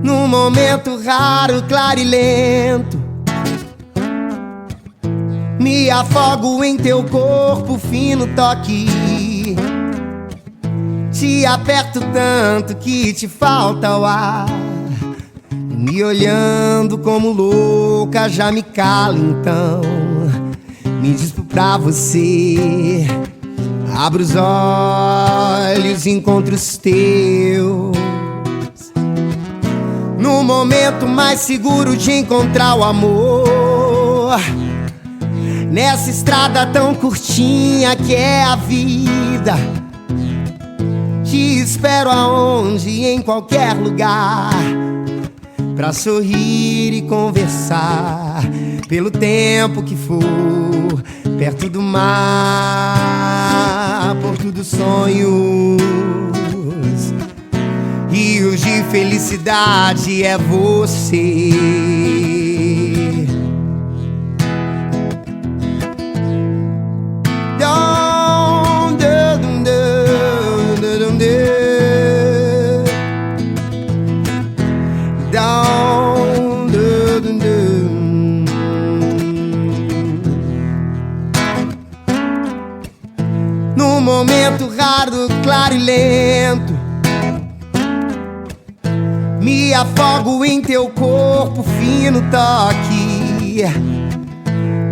Num momento raro, claro e lento, me afogo em teu corpo, fino toque. Te aperto tanto que te falta o ar. Me olhando como louca já me cala então. Me dispo pra você. Abro os olhos e encontro os teus. No momento mais seguro de encontrar o amor, nessa estrada tão curtinha que é a vida. Te espero aonde, em qualquer lugar, pra sorrir e conversar pelo tempo que for, perto do mar, porto dos sonhos. Rios de felicidade é você. Num momento raro, claro e lento, me afogo em teu corpo, fino toque.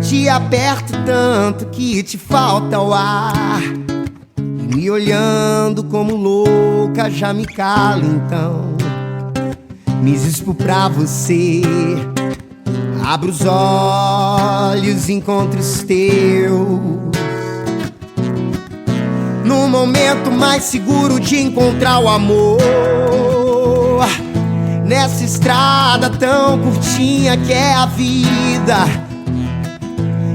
Te aperto tanto que te falta o ar. E me olhando como louca já me cala então. Me expo pra você. Abro os olhos, encontro os teus. No momento mais seguro de encontrar o amor, nessa estrada tão curtinha que é a vida.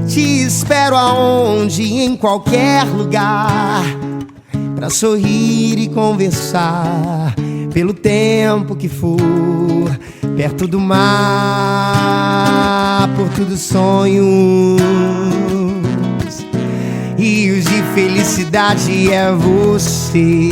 Te espero aonde, em qualquer lugar, pra sorrir e conversar pelo tempo que for, perto do mar, porto dos sonhos. Rios de felicidade é você.